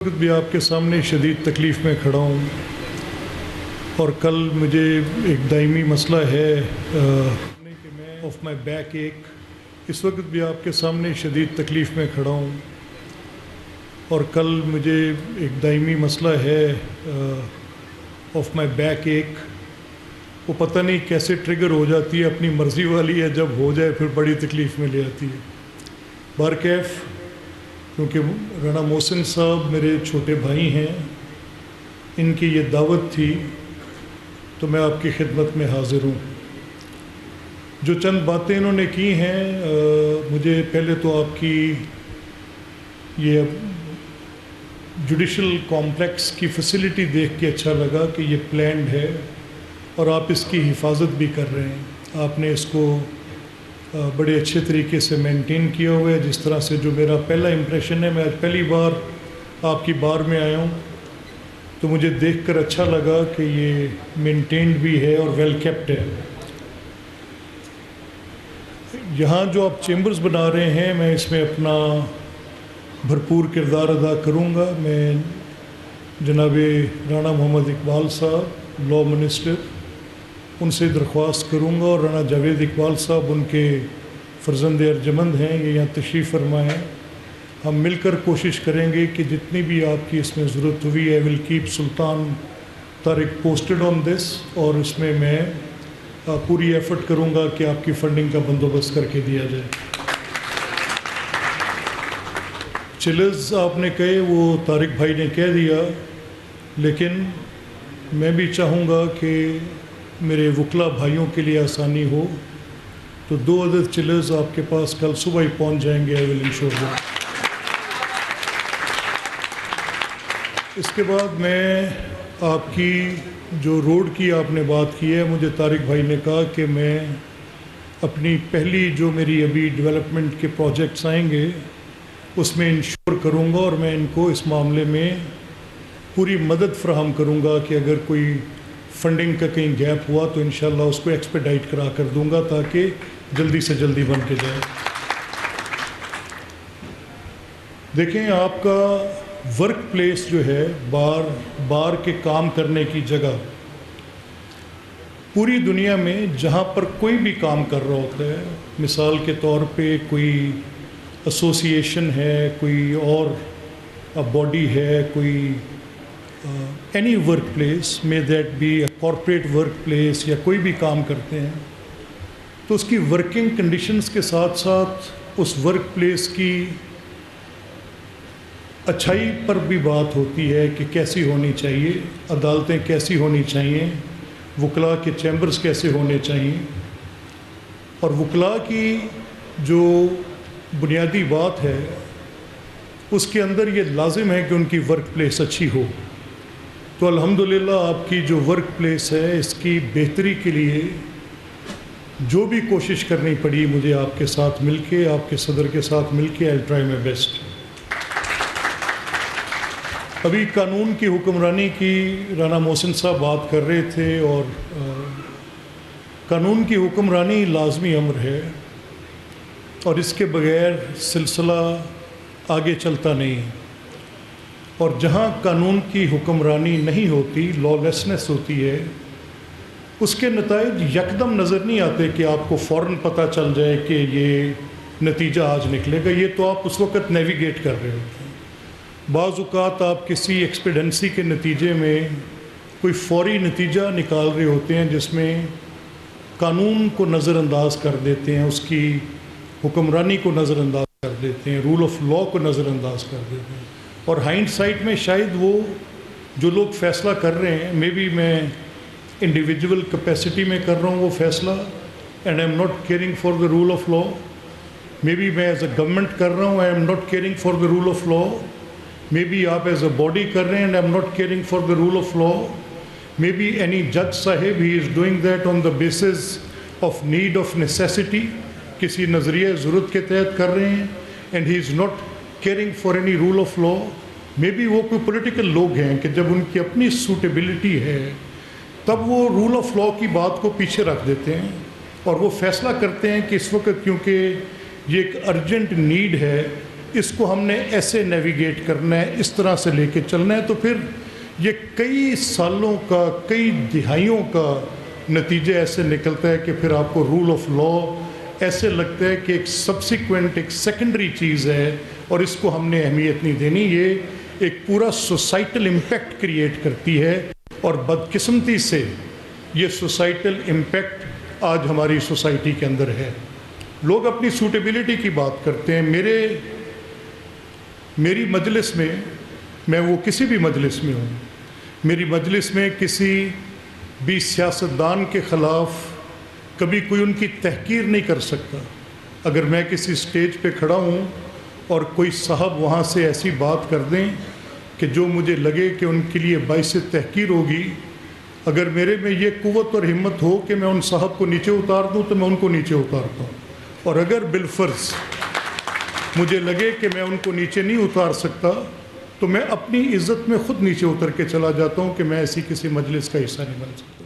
وقت بھی آپ کے سامنے شدید تکلیف میں کھڑا ہوں اور کل مجھے ایک دائمی مسئلہ ہے آف مائی بیک ایک. اس وقت بھی آپ کے سامنے شدید تکلیف میں کھڑا ہوں اور کل مجھے ایک دائمی مسئلہ ہے آف مائی بیک ایک. وہ پتہ نہیں کیسے ٹریگر ہو جاتی ہے، اپنی مرضی والی ہے، جب ہو جائے پھر بڑی تکلیف میں لے آتی ہے. بہرکیف کیونکہ رانا محسن صاحب میرے چھوٹے بھائی ہیں، ان کی یہ دعوت تھی تو میں آپ کی خدمت میں حاضر ہوں. جو چند باتیں انہوں نے کی ہیں، مجھے پہلے تو آپ کی یہ جوڈیشل کمپلیکس کی فیسلٹی دیکھ کے اچھا لگا کہ یہ پلینڈ ہے اور آپ اس کی حفاظت بھی کر رہے ہیں. آپ نے اس کو بڑے اچھے طریقے سے مینٹین کیا ہوا ہے. جس طرح سے جو میرا پہلا امپریشن ہے، میں آج پہلی بار آپ کی بار میں آیا ہوں تو مجھے دیکھ کر اچھا لگا کہ یہ مینٹینڈ بھی ہے اور ویل کیپٹ ہے. یہاں جو آپ چیمبرز بنا رہے ہیں، میں اس میں اپنا بھرپور کردار ادا کروں گا. میں جناب رانا محمد اقبال صاحب لاء منسٹر، ان سے درخواست کروں گا، اور رانا جاوید اقبال صاحب ان کے فرزند ارجمند ہیں، یہ یہاں تشریف فرمائے ہیں. ہم مل کر کوشش کریں گے کہ جتنی بھی آپ کی اس میں ضرورت ہوئی ہے، will keep Sultan Tariq posted on this, اور اس میں میں پوری ایفرٹ کروں گا کہ آپ کی فنڈنگ کا بندوبست کر کے دیا جائے. چلرز آپ نے کہے، وہ طارق بھائی نے کہہ دیا، لیکن میں بھی چاہوں گا کہ میرے وکلا بھائیوں کے لیے آسانی ہو، تو 2 عدد چلرز آپ کے پاس کل صبح ہی پہنچ جائیں گے. آئی ول انشور دیٹ. اس کے بعد میں آپ کی جو روڈ کی آپ نے بات کی ہے، مجھے طارق بھائی نے کہا کہ میں اپنی پہلی جو میری ابھی ڈیولپمنٹ کے پروجیکٹس آئیں گے اس میں انشور کروں گا، اور میں ان کو اس معاملے میں پوری مدد فراہم کروں گا کہ اگر کوئی فنڈنگ کا کہیں گیپ ہوا تو انشاءاللہ اس کو ایکسپیڈائٹ کرا کر دوں گا تاکہ جلدی سے جلدی بن کے جائے. دیکھیں، آپ کا ورک پلیس جو ہے، بار کے کام کرنے کی جگہ، پوری دنیا میں جہاں پر کوئی بھی کام کر رہا ہوتا ہے، مثال کے طور پہ کوئی ایسوسی ایشن ہے، کوئی اور باڈی ہے، کوئی any work place, may that be a corporate work place, یا کوئی بھی کام کرتے ہیں، تو اس کی ورکنگ کنڈیشنز کے ساتھ ساتھ اس ورک پلیس کی اچھائی پر بھی بات ہوتی ہے کہ کیسی ہونی چاہیے، عدالتیں کیسی ہونی چاہیے، وکلاء کے چیمبرز کیسے ہونے چاہیے. اور وکلاء کی جو بنیادی بات ہے، اس کے اندر یہ لازم ہے کہ ان کی ورک پلیس اچھی ہو. تو الحمدللہ آپ کی جو ورک پلیس ہے، اس کی بہتری کے لیے جو بھی کوشش کرنی پڑی مجھے آپ کے ساتھ مل کے، آپ کے صدر کے ساتھ مل کے، آئی ٹرائی مائی بیسٹ. ابھی قانون کی حکمرانی کی رانا محسن صاحب بات کر رہے تھے، اور قانون کی حکمرانی لازمی امر ہے، اور اس کے بغیر سلسلہ آگے چلتا نہیں. اور جہاں قانون کی حکمرانی نہیں ہوتی، لا لیسنس ہوتی ہے، اس کے نتائج یکدم نظر نہیں آتے کہ آپ کو فوراً پتہ چل جائے کہ یہ نتیجہ آج نکلے گا. یہ تو آپ اس وقت نیویگیٹ کر رہے ہوتے ہیں. بعض اوقات آپ کسی ایکسپیڈنسی کے نتیجے میں کوئی فوری نتیجہ نکال رہے ہوتے ہیں جس میں قانون کو نظر انداز کر دیتے ہیں، اس کی حکمرانی کو نظر انداز کر دیتے ہیں، رول آف لاء کو نظر انداز کر دیتے ہیں. اور ہائنڈ سائٹ میں شاید وہ جو لوگ فیصلہ کر رہے ہیں، مے بی میں انڈیویجول کیپیسٹی میں کر رہا ہوں وہ فیصلہ، and I am not caring for the rule of law. Maybe میں ایز اے گورنمنٹ کر رہا ہوں، I am not caring for the rule of law. Maybe آپ ایز اے باڈی کر رہے ہیں، and I am not caring for the rule of law. Maybe any جج صاحب، he is doing that on the basis of need of necessity, کسی نظریہ ضرورت کے تحت کر رہے ہیں، and he is not caring for any rule of law. Maybe وہ کوئی پولیٹیکل لوگ ہیں کہ جب ان کی اپنی سوٹیبلٹی ہے تب وہ رول آف لاء کی بات کو پیچھے رکھ دیتے ہیں، اور وہ فیصلہ کرتے ہیں کہ اس وقت کیونکہ یہ ایک ارجنٹ نیڈ ہے اس کو ہم نے ایسے نیویگیٹ کرنا ہے، اس طرح سے لے کے چلنا ہے، تو پھر یہ کئی سالوں کا، کئی دہائیوں کا نتیجہ ایسے نکلتا ہے کہ پھر آپ کو رول آف لا ایسے لگتا ہے کہ ایک سبسیکوینٹ، ایک سیکنڈری چیز ہے اور اس کو ہم نے اہمیت نہیں دینی۔ یہ ایک پورا سوسائٹل امپیکٹ کریٹ کرتی ہے، اور بدقسمتی سے یہ سوسائٹل امپیکٹ آج ہماری سوسائٹی کے اندر ہے۔ لوگ اپنی سوٹیبلٹی کی بات کرتے ہیں۔ میری مجلس میں وہ کسی بھی مجلس میں ہوں، میری مجلس میں کسی بھی سیاستدان کے خلاف کبھی کوئی ان کی تحقیر نہیں کر سکتا۔ اگر میں کسی سٹیج پہ کھڑا ہوں اور کوئی صاحب وہاں سے ایسی بات کر دیں کہ جو مجھے لگے کہ ان کے لیے باعث تحقیر ہوگی، اگر میرے میں یہ قوت اور ہمت ہو کہ میں ان صاحب کو نیچے اتار دوں تو میں ان کو نیچے اتارتا ہوں، اور اگر بالفرض مجھے لگے کہ میں ان کو نیچے نہیں اتار سکتا تو میں اپنی عزت میں خود نیچے اتر کے چلا جاتا ہوں کہ میں ایسی کسی مجلس کا حصہ نہیں بن سکتا۔